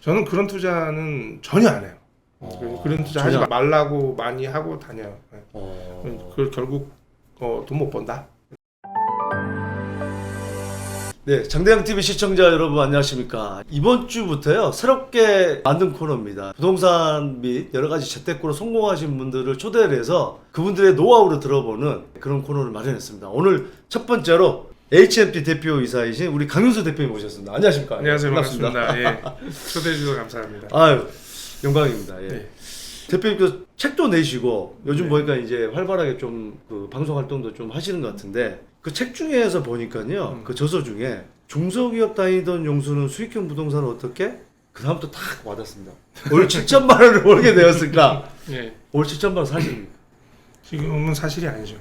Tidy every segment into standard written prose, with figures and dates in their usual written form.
저는 그런 투자는 전혀 안 해요. 그런 투자 하지 말라고 많이 하고 다녀요. 그 결국 돈 못 번다. 네, 장대양TV 시청자 여러분 안녕하십니까. 이번 주부터요 새롭게 만든 코너입니다. 부동산 및 여러가지 재테크로 성공하신 분들을 초대를 해서 그분들의 노하우를 들어보는 그런 코너를 마련했습니다. 오늘 첫 번째로 HMT 대표이사이신 우리 강윤수 대표님 모셨습니다. 안녕하십니까. 안녕하세요. 반갑습니다. 예. 초대해 주셔서 감사합니다. 아유, 영광입니다. 예. 네. 대표님께서 책도 내시고 요즘 네. 보니까 이제 활발하게 좀 그 방송 활동도 좀 하시는 것 같은데 그 책 중에서 보니까요 그 저서 중에 중소기업 다니던 용수는 수익형 부동산을 어떻게 그 다음부터 탁 와닿습니다. 월 7천만 원을 벌게 되었을까? 예. 월 7천만 원 사실입니까? 지금은 사실이 아니죠.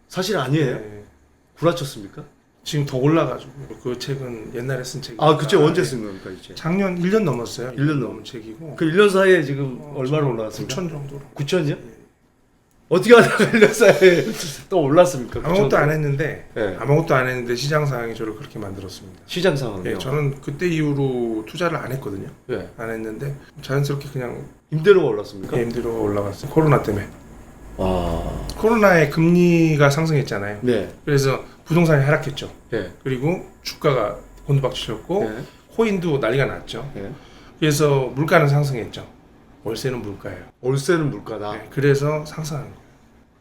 사실 아니에요? 예. 구라쳤습니까? 지금 더 올라가지고 그 책은 옛날에 쓴 책이니까. 아, 그책 언제 쓴 겁니까 이제? 작년 1년 넘었어요. 1년 넘은 책이고. 그 1년 사이에 지금 얼마로 올라갔습니까? 9천 정도로. 9천이요? 예. 어떻게 하다가 1년 사이에 또 올랐습니까? 아무것도 안 했는데 네. 아무것도 안 했는데 시장 상황이 저를 그렇게 만들었습니다. 시장 상황이요? 예, 저는 그때 이후로 투자를 안 했거든요. 예. 안 했는데 자연스럽게 그냥 임대료가 올랐습니까? 임대료가 올라갔어요. 코로나 때문에. 아, 코로나에 금리가 상승했잖아요. 네. 그래서 부동산이 하락했죠. 예. 그리고 주가가 곤두박질쳤고 예. 코인도 난리가 났죠. 예. 그래서 물가는 상승했죠. 월세는 물가예요. 월세는 물가다. 네, 그래서 상승하는 거예요.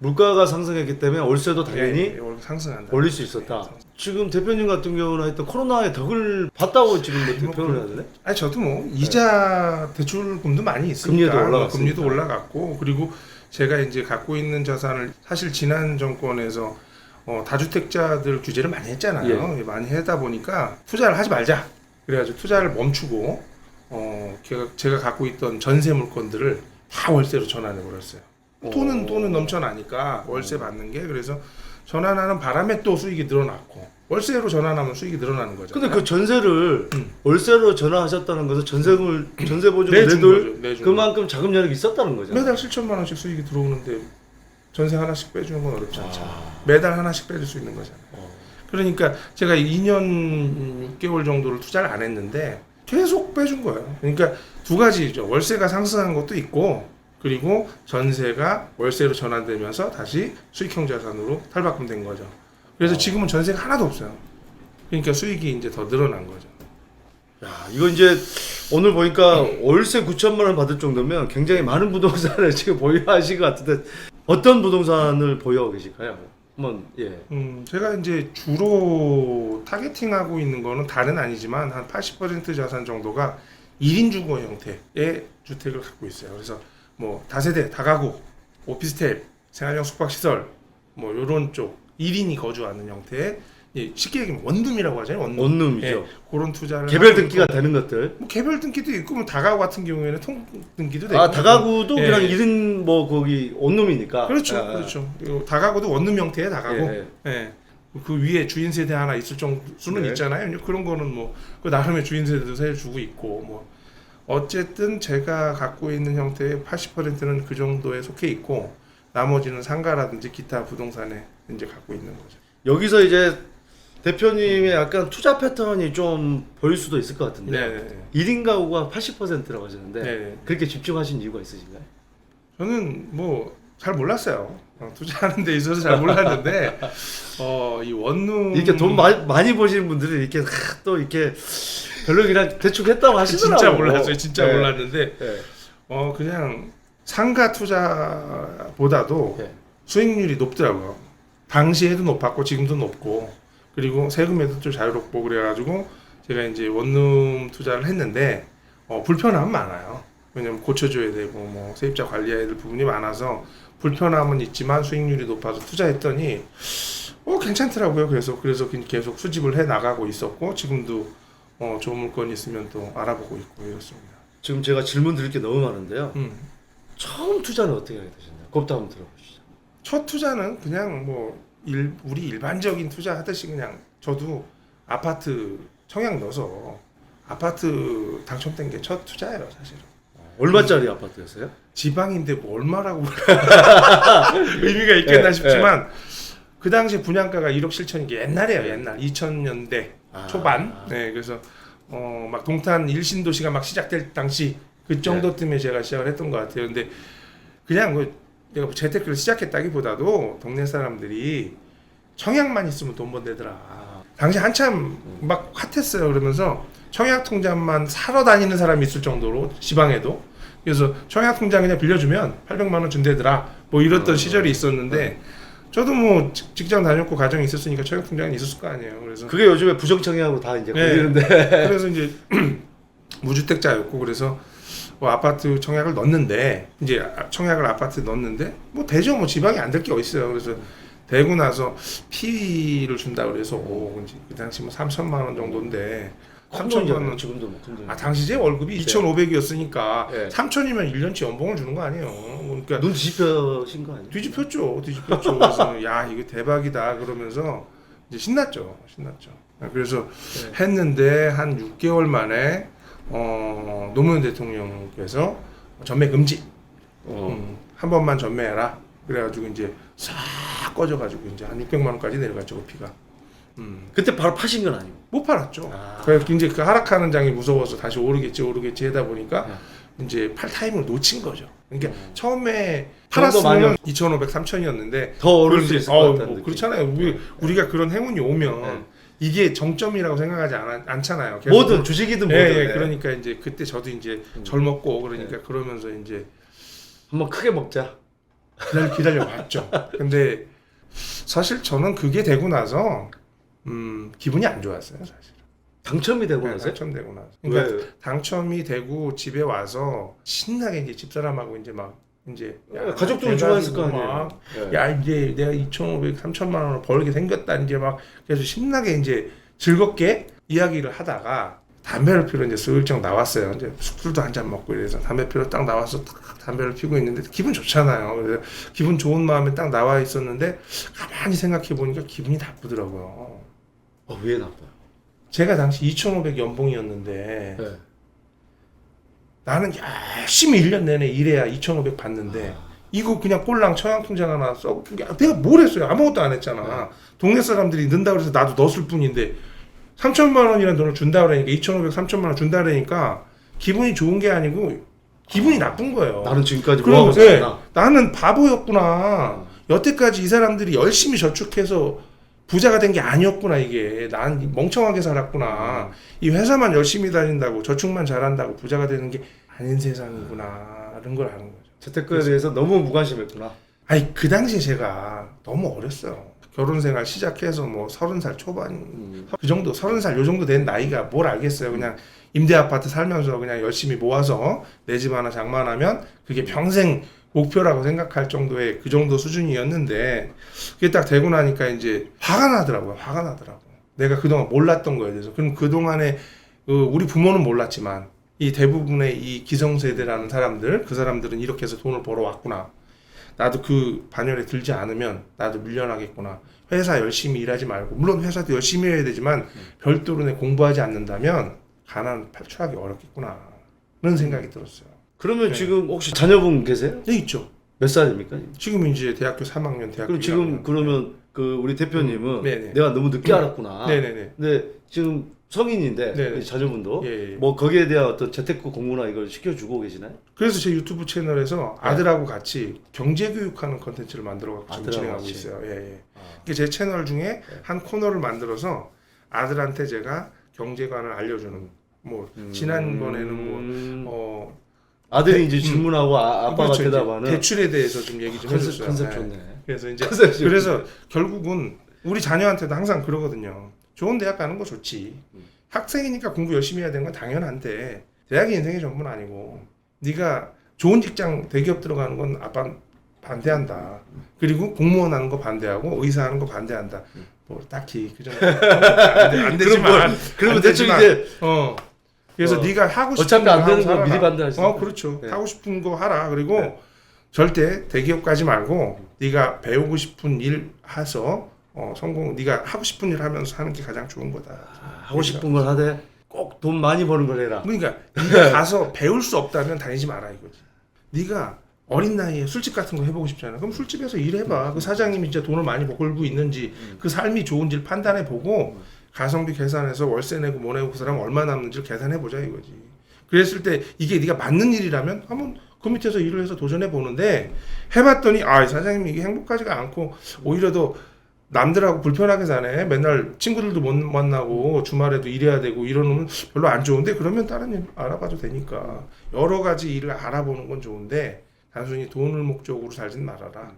물가가 상승했기 때문에 월세도 당연히 예, 상승한다. 올릴 수 있었다. 지금 대표님 같은 경우는 하여튼 코로나의 덕을 봤다고 지금 뭐 표현을 해야 되네? 아니 저도 뭐 이자 대출금도 많이 있으니까 금리도 올라갔으니까. 금리도 올라갔고 그리고 제가 이제 갖고 있는 자산을 사실 지난 정권에서 다주택자들 규제를 많이 했잖아요. 많이 하다 보니까 투자를 하지 말자. 그래가지고 투자를 멈추고 제가 갖고 있던 전세 물건들을 다 월세로 전환해 버렸어요. 돈은 넘쳐나니까 월세 받는 게 그래서 전환하는 바람에 또 수익이 늘어났고 월세로 전환하면 수익이 늘어나는 거죠. 근데 그 전세를 월세로 전환하셨다는 것은 전세 보증을 내준 내둘 거죠, 내준 그만큼 자금 여력이 있었다는 거잖아요. 매달 7천만 원씩 수익이 들어오는데 전세 하나씩 빼주는 건 어렵지 않잖아요. 매달 하나씩 빼줄 수 있는 거잖아요. 그러니까 제가 2년 6개월 정도를 투자를 안 했는데 계속 빼준 거예요. 그러니까 두 가지죠. 월세가 상승한 것도 있고 그리고 전세가 월세로 전환되면서 다시 수익형 자산으로 탈바꿈된 거죠. 그래서 지금은 전세가 하나도 없어요. 그러니까 수익이 이제 더 늘어난 거죠. 야, 이거 이제 오늘 보니까 월세 9천만 원 받을 정도면 굉장히 많은 부동산을 지금 보유하신 것 같은데 어떤 부동산을 보유하고 계실까요? 한번 예. 제가 이제 주로 타겟팅하고 있는 거는 다는 아니지만 한 80% 자산 정도가 1인 주거 형태의 주택을 갖고 있어요. 그래서 뭐 다세대, 다가구, 오피스텔, 생활형 숙박시설 뭐 요런 쪽 1인이 거주하는 형태의 쉽게 얘기하면 원룸이라고 하잖아요. 원룸이죠. 예, 그런 투자를 개별 등기가 되는 것들. 뭐 개별 등기도 있고 뭐 다가구 같은 경우에는 통 등기도 되고. 아, 다가구도 예. 그냥 1인 뭐 거기 원룸이니까. 그렇죠. 아, 그렇죠. 요 다가구도 원룸 형태의 다가구. 예. 예. 그 위에 주인 세대 하나 있을 수는 네. 있잖아요. 그런 거는 뭐 그 나름의 주인 세대도 세주고 있고 뭐 어쨌든 제가 갖고 있는 형태의 80%는 그 정도에 속해 있고 나머지는 상가라든지 기타 부동산에 이제 갖고 있는 거죠. 여기서 이제 대표님의 약간 투자 패턴이 좀 보일 수도 있을 것 같은데 네. 1인 가구가 80%라고 하셨는데 네. 그렇게 집중하신 이유가 있으신가요? 저는 뭐 잘 몰랐어요. 투자하는 데 있어서 잘 몰랐는데 이 원룸 이렇게 돈 많이 버시는 분들이 이렇게 또 이렇게 별로 그냥 대충 했다고 하시더라고요. 진짜 몰랐어요. 진짜 네. 몰랐는데 네. 그냥 상가 투자보다도 네. 수익률이 높더라고요. 당시에도 높았고 지금도 높고 그리고 세금에도 좀 자유롭고 그래가지고 제가 이제 원룸 투자를 했는데 불편함은 많아요. 왜냐면 고쳐줘야 되고 뭐 세입자 관리해야 될 부분이 많아서 불편함은 있지만 수익률이 높아서 투자했더니 괜찮더라고요. 그래서 계속 수집을 해 나가고 있었고 지금도 좋은 물건이 있으면 또 알아보고 있고 이렇습니다. 지금 제가 질문 드릴 게 너무 많은데요. 처음 투자는 어떻게 하게 되셨나요? 그것도 한번 들어보시죠. 첫 투자는 그냥 뭐 우리 일반적인 투자 하듯이 그냥 저도 아파트 청약 넣어서 아파트 당첨된 게 첫 투자예요, 사실은. 얼마짜리 아파트였어요? 지방인데 뭐 얼마라고 의미가 있겠나 싶지만 그 당시 분양가가 1억 7천인 게 옛날이에요. 옛날 2000년대 초반. 네, 그래서 막 동탄 일신도시가 막 시작될 당시 그 정도 때문에 제가 시작을 했던 것 같아요. 근데 그냥 뭐 내가 뭐 재테크를 시작했다기보다도 동네 사람들이 청약만 있으면 돈 번대더라. 당시 한참 막 핫했어요. 그러면서 청약 통장만 사러 다니는 사람이 있을 정도로 지방에도. 그래서 청약 통장 그냥 빌려주면 800만 원 준대더라. 뭐 이랬던 시절이 있었는데 저도 뭐 직장 다녔고 가정이 있었으니까 청약 통장은 있었을 거 아니에요. 그래서 그게 요즘에 부정청약으로 다 이제 네. 걸리는데. 그래서 이제 무주택자였고 그래서 뭐 아파트 청약을 넣었는데 이제 청약을 아파트에 넣었는데 뭐 대죠. 뭐 지방이 안 될 게 어딨어요. 그래서 되고 나서 피를 준다 그래서 이제 그 당시 뭐 3천만 원 정도인데 3천만 원 지금도 뭐 큰 돈. 당시 제 월급이 2,500이었으니까 네. 3천이면 1년치 연봉을 주는 거 아니에요. 그러니까 눈 뒤집혀신 거 아니에요? 뒤집혔죠. 그래서 야 이거 대박이다 그러면서 이제 신났죠. 그래서 했는데 한 6개월 만에 노무현 대통령께서 전매 금지. 한 번만 전매해라. 그래가지고 이제 싹 꺼져가지고 이제 한 600만 원까지 내려갔죠. 그 피가. 그때 바로 파신 건 아니고. 못 팔았죠. 아. 그래서 이제 그 하락하는 장이 무서워서 다시 오르겠지 하다 보니까 이제 팔 타임을 놓친 거죠. 그러니까 처음에 팔았으면 2,500, 3,000이었는데 더 오를 수 있을 것 같다는 느낌. 그렇잖아요. 우리가 그런 행운이 오면 이게 정점이라고 생각하지 않잖아요. 계속 뭐든 주식이든 뭐든. 예, 그러니까 이제 그때 저도 이제 젊었고 그러니까 그러면서 이제 한번 크게 먹자. 기다려 봤죠. 근데 사실 저는 그게 되고 나서 기분이 안 좋았어요, 사실. 당첨이 되고 나서. 당첨되고 나서. 그러니까 왜? 당첨이 되고 집에 와서 신나게 이제 집사람하고 이제 막 이제 가족들은 좋아했을 거 아니에요. 막, 네. 야 이제 내가 2,500, 3천만 원을 벌게 생겼다 이제 막 그래서 신나게 이제 즐겁게 이야기를 하다가 담배를 피러 이제 슬쩍 나왔어요. 이제 술도 한 잔 먹고 이래서 담배 피러 딱 나와서 딱 담배를 피고 있는데 기분 좋잖아요. 그래서 기분 좋은 마음에 딱 나와 있었는데 가만히 생각해 보니까 기분이 나쁘더라고요. 왜 나빠요? 제가 당시 2,500 연봉이었는데 네. 나는 열심히 1년 내내 일해야 2,500 받는데 이거 그냥 꼴랑 청약통장 하나 써 내가 뭘 했어요? 아무것도 안 했잖아. 동네 사람들이 넣는다 그래서 나도 넣었을 뿐인데 3천만 원이라는 돈을 준다 그러니까 2,500, 3천만 원 준다 그러니까 기분이 좋은 게 아니고 기분이 나쁜 거예요. 나는 지금까지 그럼, 뭐하고 있었나? 나는 바보였구나. 여태까지 이 사람들이 열심히 저축해서 부자가 된 게 아니었구나 이게. 난 멍청하게 살았구나. 이 회사만 열심히 다닌다고 저축만 잘한다고 부자가 되는 게 아닌 세상이구나. 이런 걸 아는 거죠. 재테크에 대해서 너무 무관심했구나. 아니 그 당시에 제가 너무 어렸어요. 결혼 생활 시작해서 뭐 30살 초반 그 정도 30살 요 정도 된 나이가 뭘 알겠어요. 그냥 임대 아파트 살면서 그냥 열심히 모아서 내 집 하나 장만하면 그게 평생 목표라고 생각할 정도의 그 정도 수준이었는데 그게 딱 되고 나니까 이제 화가 나더라고요. 내가 그동안 몰랐던 거에 대해서. 그럼 그동안에 우리 부모는 몰랐지만 이 대부분의 이 기성세대라는 사람들 그 사람들은 이렇게 해서 돈을 벌어왔구나. 나도 그 반열에 들지 않으면 나도 밀려나겠구나. 회사 열심히 일하지 말고 물론 회사도 열심히 해야 되지만 별도로 내 공부하지 않는다면 가난 탈출하기 어렵겠구나. 그런 생각이 들었어요. 그러면 지금 혹시 자녀분 계세요? 네, 있죠. 몇 살입니까? 지금 이제 대학교 3학년 대학교. 그럼 지금 1학년. 그러면 그 우리 대표님은 네네. 내가 너무 늦게 알았구나. 네네네. 근데 지금 성인인데 네네. 자녀분도 예, 예. 뭐 거기에 대한 어떤 재테크 공부나 이걸 시켜주고 계시나요? 그래서 제 유튜브 채널에서 아들하고 같이 경제 교육하는 컨텐츠를 만들어 갖고 지금 아들하고 진행하고 같이. 있어요. 예. 그게 제 채널 중에 한 코너를 만들어서 아들한테 제가 경제관을 알려주는 뭐 지난번에는 뭐 아들이 이제 질문하고 아빠가 그렇죠, 이제 대답하는 대출에 대해서 좀 얘기 좀 해줬어요. 컨셉 네. 좋네. 그래서 이제 컨셉이 그래서 결국은 우리 자녀한테도 항상 그러거든요. 좋은 대학 가는 거 좋지. 학생이니까 공부 열심히 해야 되는 건 당연한데 대학이 인생의 전부는 아니고 네가 좋은 직장 대기업 들어가는 건 아빠 반대한다. 그리고 공무원 하는 거 반대하고 의사 하는 거 반대한다. 뭐 딱히 그 정도 안 되지만 그러면 안 대충 되지만, 이제 그래서 네가 하고 싶은 어차피 거 안 되는 하고 거 살아라. 미리 반대할 수 있다. 그렇죠. 네. 하고 싶은 거 하라. 그리고 네. 절대 대기업 가지 말고 네가 배우고 싶은 일 해서 성공. 네가 하고 싶은 일 하면서 하는 게 가장 좋은 거다. 하고 싶은 걸 하되 꼭 돈 많이 버는 걸 해라. 그러니까 네가 가서 배울 수 없다면 다니지 마라 이거지. 네가 어린 나이에 술집 같은 거 해보고 싶잖아. 그럼 술집에서 일해봐. 그 사장님이 진짜 돈을 많이 벌고 있는지 그 삶이 좋은지를 판단해 보고 가성비 계산해서 월세 내고 뭐 내고 그 사람 얼마 남는지를 계산해 보자 이거지. 그랬을 때 이게 네가 맞는 일이라면 한번 그 밑에서 일을 해서 도전해 보는데 해봤더니 아 사장님 이게 행복하지가 않고 오히려 더 남들하고 불편하게 사네. 맨날 친구들도 못 만나고 주말에도 일해야 되고 이러면 별로 안 좋은데 그러면 다른 일 알아봐도 되니까 여러 가지 일을 알아보는 건 좋은데 단순히 돈을 목적으로 살진 말아라.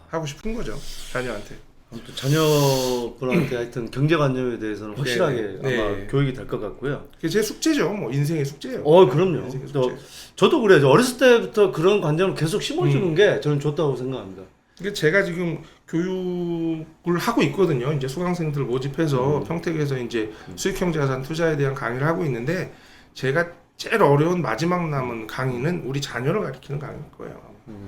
하고 싶은 거죠 자녀한테. 아무튼 자녀분한테 하여튼 경제관념에 대해서는 확실하게 네. 아마 네. 교육이 될 것 같고요. 그게 제 숙제죠. 뭐 인생의 숙제예요. 그럼요. 인생의 또 숙제. 저도 그래요. 어렸을 때부터 그런 관념을 계속 심어주는 게 저는 좋다고 생각합니다. 이게 제가 지금 교육을 하고 있거든요. 이제 수강생들 모집해서 평택에서 이제 수익형 자산 투자에 대한 강의를 하고 있는데 제가 제일 어려운 마지막 남은 강의는 우리 자녀를 가르치는 강의일 거예요.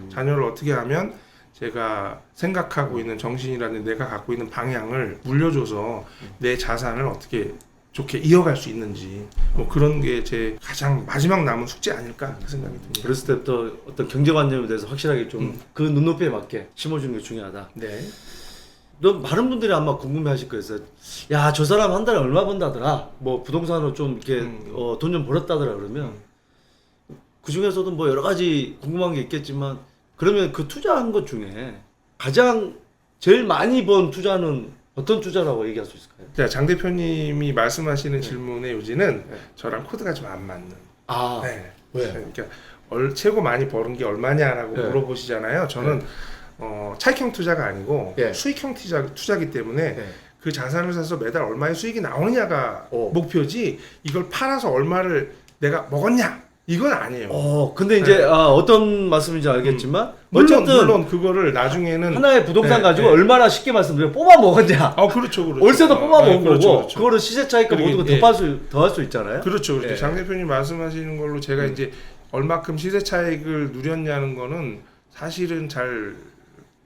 자녀를 어떻게 하면 제가 생각하고 있는 정신이라든지 내가 갖고 있는 방향을 물려줘서 내 자산을 어떻게 좋게 이어갈 수 있는지 뭐 그런 게 제 가장 마지막 남은 숙제 아닐까 그 생각이 듭니다. 어렸을 때부터 어떤 경제관념에 대해서 확실하게 좀 그 눈높이에 맞게 심어주는 게 중요하다. 네. 또 많은 분들이 아마 궁금해하실 거예요. 야, 저 사람 한 달에 얼마 번다더라. 뭐 부동산으로 좀 이렇게 돈 좀 벌었다더라 그러면 그 중에서도 뭐 여러 가지 궁금한 게 있겠지만 그러면 그 투자한 것 중에 가장 제일 많이 번 투자는 어떤 투자라고 얘기할 수 있을까요? 자, 장 대표님이 말씀하시는 질문의 요지는 저랑 코드가 좀 안 맞는. 아, 네. 왜? 그러니까 최고 많이 버는 게 얼마냐라고 네. 물어보시잖아요. 저는 차익형 투자가 아니고 예. 수익형 투자기 때문에 네. 그 자산을 사서 매달 얼마의 수익이 나오느냐가 오. 목표지 이걸 팔아서 얼마를 내가 먹었냐 이건 아니에요. 근데 이제 네. 어떤 말씀인지 알겠지만 어쨌든 물론 그거를 나중에는 하나의 부동산 네, 가지고 네. 얼마나 쉽게 말씀드리면 뽑아 먹었냐. 그렇죠. 월세도 뽑아 먹은 그렇죠, 거고 그렇죠. 그거를 시세 차익과 그리고 모두 더할 수 있잖아요. 그렇죠. 예. 장 대표님 말씀하시는 걸로 제가 이제 얼마큼 시세 차익을 누렸냐는 거는 사실은 잘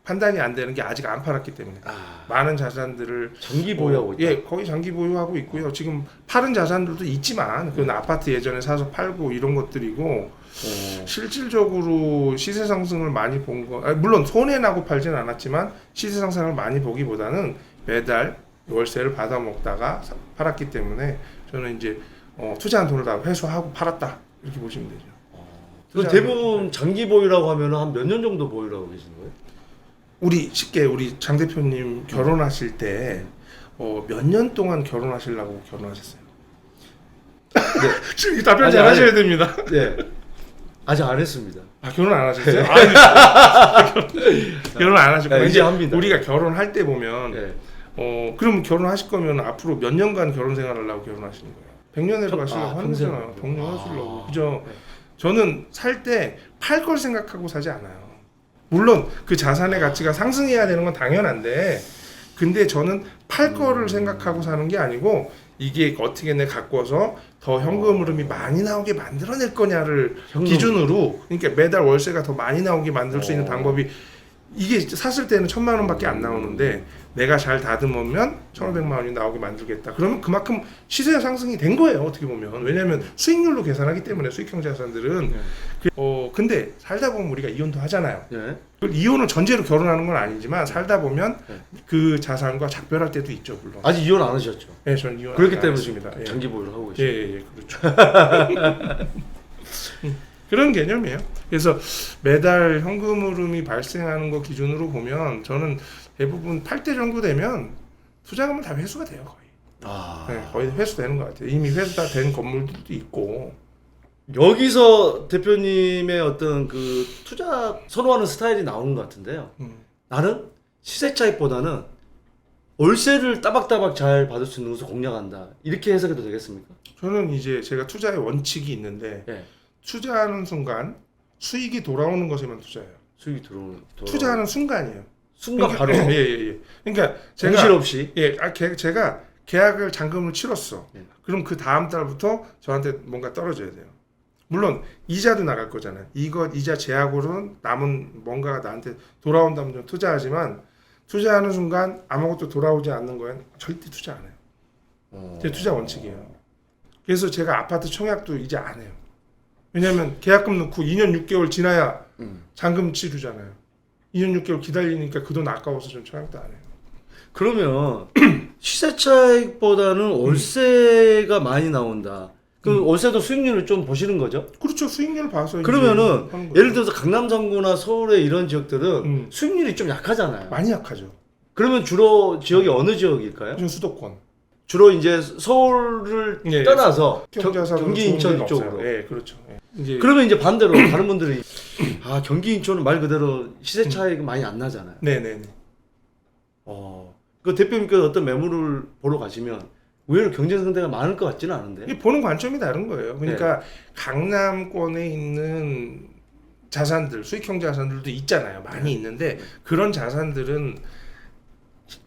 판단이 안 되는 게 아직 안 팔았기 때문에 많은 자산들을 장기 보유하고 있다. 예, 거의 장기 보유하고 있고요. 지금 파는 자산들도 있지만 그건 아파트 예전에 사서 팔고 이런 것들이고 실질적으로 시세 상승을 많이 본 거, 물론 손해 나고 팔진 않았지만 시세 상승을 많이 보기보다는 매달 월세를 받아 먹다가 팔았기 때문에 저는 이제 투자한 돈을 다 회수하고 팔았다 이렇게 보시면 되죠. 그럼 대부분 장기 보유라고 하면 한 몇 년 정도 보유라고 계시는 거예요? 우리 장 대표님 결혼하실 때 몇 년 동안 결혼하시려고 결혼하셨어요? 네. 지금 답변 아직 잘 안 하셔야 됩니다. 네. 아직 안 했습니다. 결혼 안 하셨어요? 결혼 안 하셨고 네, 이제 합니다. 우리가 결혼할 때 보면 네. 그럼 결혼하실 거면 앞으로 몇 년간 결혼 생활하려고 결혼하시는 거예요? 100년으로 가시려고 하는 평생. 거잖아요. 100년 하시려고. 그죠? 저는 살 때 팔 걸 생각하고 사지 않아요. 물론 그 자산의 가치가 상승해야 되는 건 당연한데 근데 저는 팔 거를 생각하고 사는 게 아니고 이게 어떻게 내 갖고 와서 더 현금 흐름이 많이 나오게 만들어낼 거냐를 기준으로 그러니까 매달 월세가 더 많이 나오게 만들 수 있는 방법이 이게 샀을 때는 1,000만 원밖에 안 나오는데 내가 잘 다듬으면 1,500만 원이 나오게 만들겠다. 그러면 그만큼 시세 상승이 된 거예요. 어떻게 보면. 왜냐하면 수익률로 계산하기 때문에 수익형 자산들은 근데 살다 보면 우리가 이혼도 하잖아요. 네. 이혼을 전제로 결혼하는 건 아니지만 살다 보면 그 자산과 작별할 때도 있죠, 물론. 아직 이혼 안 하셨죠? 네, 저는 이혼 그렇기 안 때문에 했습니다. 지금 장기 보유를 하고 예, 계시죠. 그렇죠. 그런 개념이에요. 그래서 매달 현금 흐름이 발생하는 거 기준으로 보면 저는 대부분 8대 정도 되면 투자금은 다 회수가 돼요, 거의. 네, 거의 회수되는 것 같아요. 이미 회수 다 된 건물들도 있고. 여기서 대표님의 어떤 그 투자 선호하는 스타일이 나오는 것 같은데요. 나는 시세 차익보다는 월세를 따박따박 잘 받을 수 있는 것을 공략한다. 이렇게 해석해도 되겠습니까? 저는 이제 제가 투자의 원칙이 있는데 네. 투자하는 순간 수익이 돌아오는 것에만 투자해요. 수익이 들어오는 투자하는 순간이에요. 순간 바로 예. 그러니까 제가 공실 없이 제가 계약을 잔금을 치렀어. 네. 그럼 그 다음 달부터 저한테 뭔가 떨어져야 돼요. 물론 이자도 나갈 거잖아요. 이자 제약으로는 남은 뭔가가 나한테 돌아온다면 좀 투자하지만 투자하는 순간 아무것도 돌아오지 않는 거엔 절대 투자 안 해요. 제 투자 원칙이에요. 그래서 제가 아파트 청약도 이제 안 해요. 왜냐하면 계약금 넣고 2년 6개월 지나야 잔금 치르잖아요. 2년 6개월 기다리니까 그 돈 아까워서 좀 청약도 안 해요. 그러면 시세 차익보다는 월세가 많이 나온다. 그 월세도 수익률을 좀 보시는 거죠? 그렇죠. 수익률 봐서 이제 그러면은 하는 거죠. 예를 들어서 강남 3구나 서울의 이런 지역들은 음. 수익률이 좀 약하잖아요. 많이 약하죠. 그러면 주로 지역이 어느 지역일까요? 요즘 수도권. 주로 이제 서울을 예, 떠나서 경자사도 경기 좋은 인천 데는 쪽으로. 없어요. 예, 그렇죠. 예. 이제 그러면 이제 반대로 다른 분들이 아 경기 인천은 말 그대로 시세 차익이 많이 안 나잖아요. 네네네. 그 대표님께서 어떤 매물을 보러 가시면 의외로 경쟁 상대가 많을 것 같지는 않은데. 이게 보는 관점이 다른 거예요. 그러니까 강남권에 있는 자산들, 수익형 자산들도 있잖아요. 많이 있는데 그런 자산들은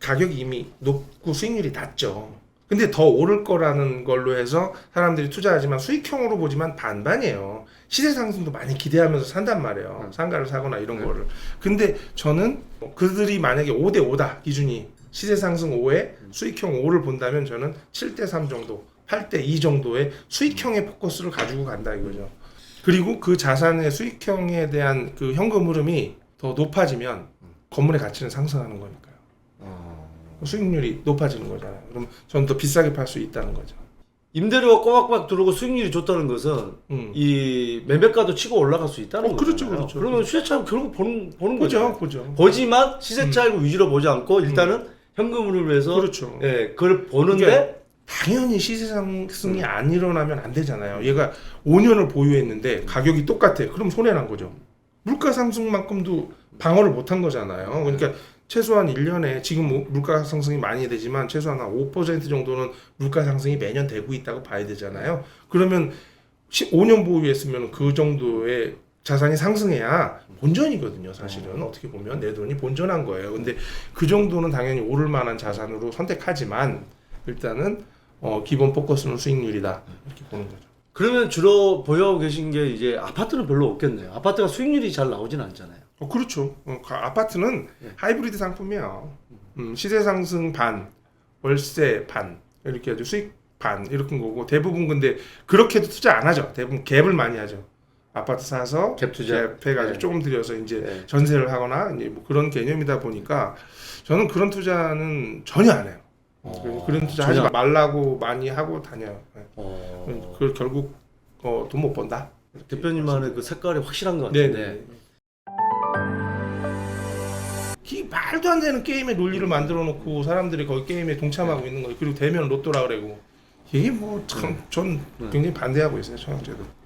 가격이 이미 높고 수익률이 낮죠. 근데 더 오를 거라는 걸로 해서 사람들이 투자하지만 수익형으로 보지만 반반이에요. 시세 상승도 많이 기대하면서 산단 말이에요. 상가를 사거나 이런 거를. 근데 저는 그들이 만약에 5대 5다 기준이 시세 상승 5에 수익형 5를 본다면 저는 7대 3 정도, 8대 2 정도의 수익형의 포커스를 가지고 간다 이거죠. 그리고 그 자산의 수익형에 대한 그 현금 흐름이 더 높아지면 건물의 가치는 상승하는 거니까요. 수익률이 높아지는 거잖아요. 그럼 저는 더 비싸게 팔 수 있다는 거죠. 임대료가 꼬박꼬박 들어오고 수익률이 좋다는 것은 이 매매가도 치고 올라갈 수 있다는 거죠. 그렇죠, 그렇죠. 그러면 시세 차익 결국 보는 보죠, 거죠. 보죠. 보지만 시세 차익을 위주로 보지 않고 일단은 현금 흐름을 해서 그렇죠. 예, 그걸 보는데 그러니까 당연히 시세 상승이 안 일어나면 안 되잖아요. 얘가 5년을 보유했는데 가격이 똑같아. 그럼 손해 난 거죠. 물가 상승만큼도 방어를 못 한 거잖아요. 그러니까 최소한 1년에 지금 물가 상승이 많이 되지만 최소한 한 5% 정도는 물가 상승이 매년 되고 있다고 봐야 되잖아요. 그러면 5년 보유했으면 그 정도의 자산이 상승해야 본전이거든요. 사실은 어떻게 보면 내 돈이 본전한 거예요. 근데 그 정도는 당연히 오를 만한 자산으로 선택하지만 일단은 기본 포커스는 수익률이다 이렇게 보는 거죠. 그러면 주로 보유하고 계신 게 이제 아파트는 별로 없겠네요. 아파트가 수익률이 잘 나오진 않잖아요. 그렇죠. 아파트는 예. 하이브리드 상품이야. 시세 상승 반, 월세 반 이렇게 아주 수익 반 이렇게 거고 대부분 근데 그렇게도 투자 안 하죠. 대부분 갭을 많이 하죠. 아파트 사서 갭 투자. 갭해가지고 네. 조금 들여서 이제 네. 전세를 하거나 이제 뭐 그런 개념이다 보니까 저는 그런 투자는 전혀 안 해요. 그런 투자 하지 전혀. 말라고 많이 하고 다녀요. 네. 그 결국 돈 못 번다. 이렇게 대표님만의 그 색깔이 확실한 것 같은데. 네네. 이 말도 안 되는 게임의 논리를 만들어 놓고 사람들이 거기 게임에 동참하고 있는 거예요. 그리고 대면 로또라 그러고 이게 뭐 참 전 굉장히 반대하고 있어요. 청약제도.